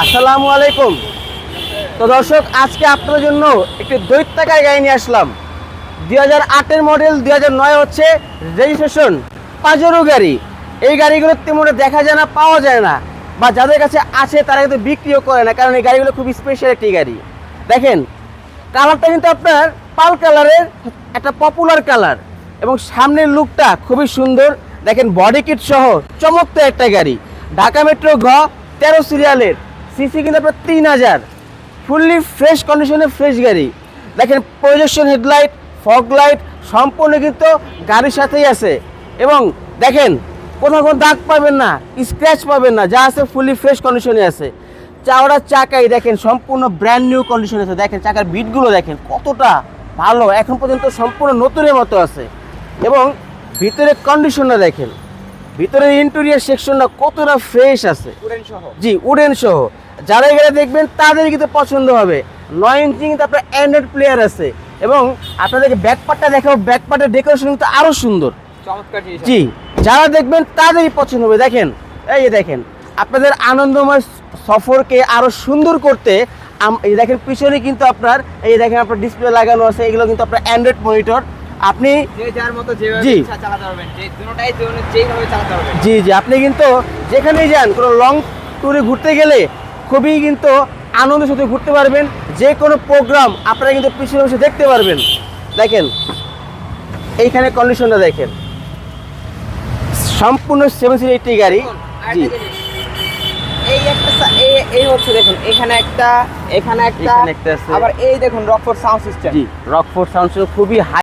আসসালামু আলাইকুম। তো দর্শক, আজকে আপনাদের জন্য একটি দৈত্যাকার গাড়ি নিয়ে আসলাম। 2008-এর মডেল, 2009 হচ্ছে রেজিস্ট্রেশন পাজেরো গাড়ি। এই গাড়িগুলো তেমন দেখা যায় না, পাওয়া যায় না, বা যাদের কাছে আছে তারা কিন্তু বিক্রিও করে না, কারণ এই গাড়িগুলো খুব স্পেশাল একটি গাড়ি। দেখেন, কালারটা কিন্তু আপনার পাল কালারের একটা পপুলার কালার, এবং সামনের লুকটা খুবই সুন্দর। দেখেন, বডি কিট সহ চমৎকার একটা গাড়ি। ঢাকা মেট্রো ঘ 13 সিরিয়ালের, সিসি কিন্তু আপনার 3000, ফুললি ফ্রেশ কন্ডিশনের ফ্রেশ গাড়ি। দেখেন, প্রজেকশন হেডলাইট, ফগ লাইট সম্পূর্ণ কিন্তু গাড়ির সাথেই আছে। এবং দেখেন, কোথাও কোনো দাগ পাবেন না, স্ক্র্যাচ পাবেন না, যা আছে ফুললি ফ্রেশ কন্ডিশনে আছে। চাওড়া চাকাই দেখেন সম্পূর্ণ ব্র্যান্ড নিউ কন্ডিশনে আছে। দেখেন চাকার বিটগুলো দেখেন কতটা ভালো, এখন পর্যন্ত সম্পূর্ণ নতুনের মতো আছে। এবং ভিতরের কন্ডিশনটা দেখেন, ভিতরের ইন্টেরিয়র সেকশনটা কতটা ফ্রেশ আছে। জি, উডেন সহ। যারা এখানে দেখবেন তাদের কিন্তু পছন্দ হবে। 9 ইঞ্চি কিন্তু আপনার অ্যান্ড্রয়েড প্লেয়ার আছে। এবং আপনাদেরকে ব্যাকপার্টটা দেখাবো, ব্যাকপার্টের ডেকোরেশন কিন্তু আরও সুন্দর। জি, যারা দেখবেন তাদেরই পছন্দ হবে। দেখেন, এই যে দেখেন, আপনাদের আনন্দময় সফরকে আরও সুন্দর করতে এই দেখেন পিছনে কিন্তু আপনার এই দেখেন আপনার ডিসপ্লে লাগানো আছে। এগুলো কিন্তু আপনার অ্যান্ড্রয়েড মনিটর। আপনি যে যার মতো যেভাবে ইচ্ছা চালাতে পারবেন, যেভাবে চালাতে পারবেন। জি জি, আপনি কিন্তু যেখানেই যান, কোনো লং ট্যুরে ঘুরতে গেলে খুবই কিন্তু আনন্দের সাথে ঘুরতে পারবেন। যে কোনো প্রোগ্রাম আপনারা কিন্তু পিছনে বসে দেখতে পারবেন। দেখেন এইখানে কন্ডিশনটা দেখেন, সম্পূর্ণ 7 সিটের একটি গাড়ি। জি, এই একটা এই হচ্ছে দেখুন, এখানে একটা এখানে একটা আছে। আবার এই দেখুন রকফোর্ড সাউন্ড সিস্টেম। জি, রকফোর্ড সাউন্ড খুবই হাই